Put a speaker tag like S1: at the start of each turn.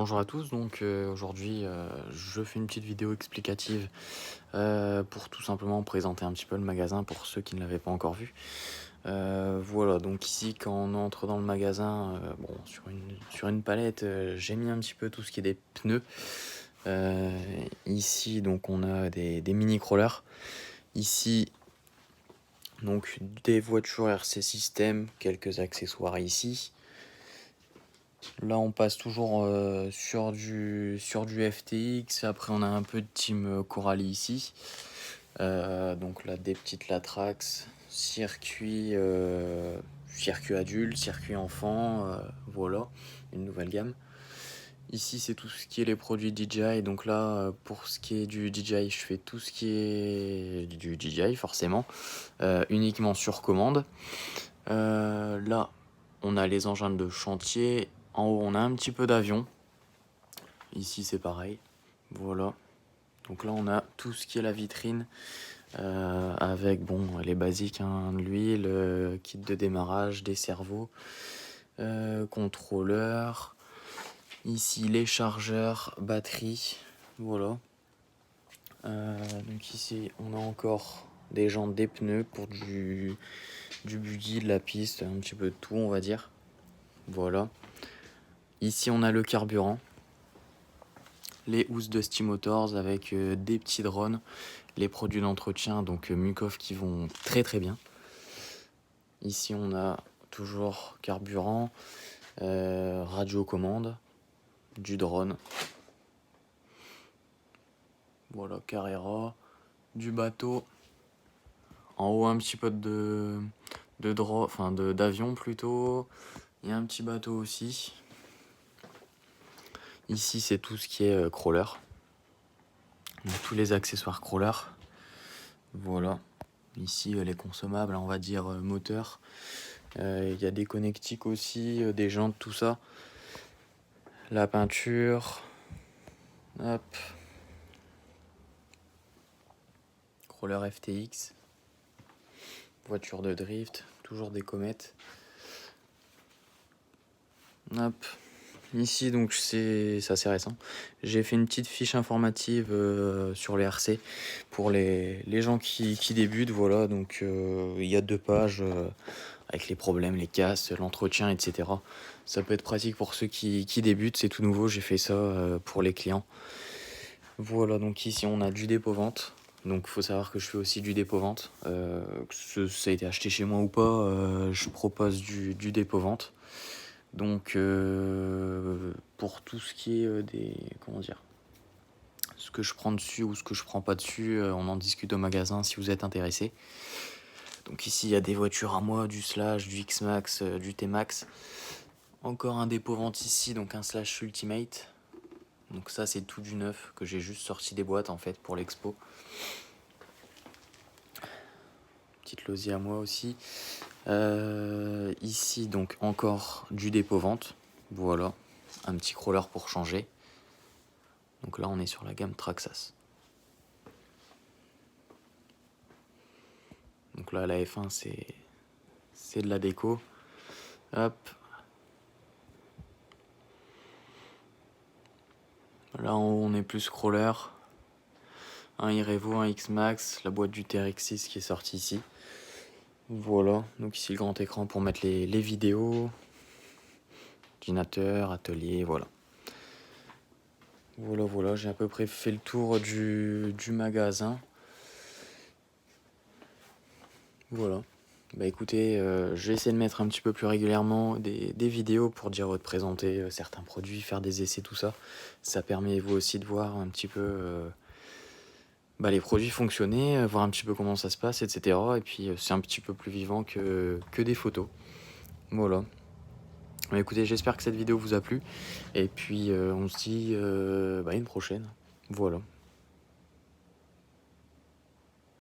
S1: Bonjour à tous, donc aujourd'hui je fais une petite vidéo explicative pour tout simplement présenter un petit peu le magasin pour ceux qui ne l'avaient pas encore vu. Voilà, donc ici quand on entre dans le magasin, bon, sur une palette, j'ai mis un petit peu tout ce qui est des pneus. Ici donc on a des mini crawlers. Ici donc des voitures RC System, quelques accessoires ici. Là, on passe toujours sur du FTX. Après, on a un peu de Team Coralie ici. Donc là, des petites Latrax, circuit adulte, circuit enfant. Voilà, une nouvelle gamme. Ici, c'est tout ce qui est les produits DJI. Donc là, pour ce qui est du DJI, je fais tout ce qui est du DJI, forcément, uniquement sur commande. Là, on a les engins de chantier. En haut, on a un petit peu d'avion. Ici, c'est pareil. Voilà. Donc là, on a tout ce qui est la vitrine avec bon, les basiques, hein, l'huile, kit de démarrage, des servos, contrôleur. Ici, les chargeurs, batterie. Voilà. Donc ici, on a encore des jantes, des pneus pour du buggy, de la piste, un petit peu de tout, on va dire. Voilà. Ici, on a le carburant. Les housses de Steam Motors avec des petits drones, les produits d'entretien, donc Mukov qui vont très très bien. Ici, on a toujours carburant, radio commande, du drone. Voilà, Carrera, du bateau. En haut, un petit peu d'avion plutôt. Il y a un petit bateau aussi. Ici, c'est tout ce qui est crawler. Donc, tous les accessoires crawler. Voilà. Ici, les consommables, on va dire moteur. Il y a des connectiques aussi, des jantes, tout ça. La peinture. Hop. Crawler FTX. Voiture de drift. Toujours des comètes. Hop. Ici, donc, c'est assez récent. J'ai fait une petite fiche informative sur les RC pour les gens qui débutent. Voilà, donc il y a 2 pages avec les problèmes, les casses, l'entretien, etc. Ça peut être pratique pour ceux qui débutent. C'est tout nouveau, j'ai fait ça pour les clients. Voilà, donc ici, on a du dépôt-vente. Donc, il faut savoir que je fais aussi du dépôt-vente. Que ça a été acheté chez moi ou pas, je propose du dépôt-vente. Donc pour tout ce qui est comment dire, ce que je prends dessus ou ce que je prends pas dessus, on en discute au magasin si vous êtes intéressé. Donc ici il y a des voitures à moi, du Slash, du X-Max, du T-Max. Encore un dépôt-vente ici, donc un Slash Ultimate. Donc ça c'est tout du neuf que j'ai juste sorti des boîtes en fait pour l'expo. Petite Losi à moi aussi. Ici donc encore du dépôt-vente. Voilà, un petit crawler pour changer. Donc là on est sur la gamme Traxxas. Donc là la F1 c'est de la déco. Hop. Là on est plus crawler. Un Irevo, un X-Max, la boîte du TRX6 qui est sortie ici. Voilà, donc ici le grand écran pour mettre les vidéos. Ordinateur, atelier, voilà. Voilà, j'ai à peu près fait le tour du magasin. Voilà. Bah écoutez, je vais essayer de mettre un petit peu plus régulièrement des vidéos pour dire de présenter certains produits, faire des essais, tout ça. Ça permet vous aussi de voir un petit peu les produits fonctionner, voir un petit peu comment ça se passe, etc. Et puis c'est un petit peu plus vivant que des photos. Voilà. Bah écoutez, j'espère que cette vidéo vous a plu. Et puis on se dit à une prochaine. Voilà.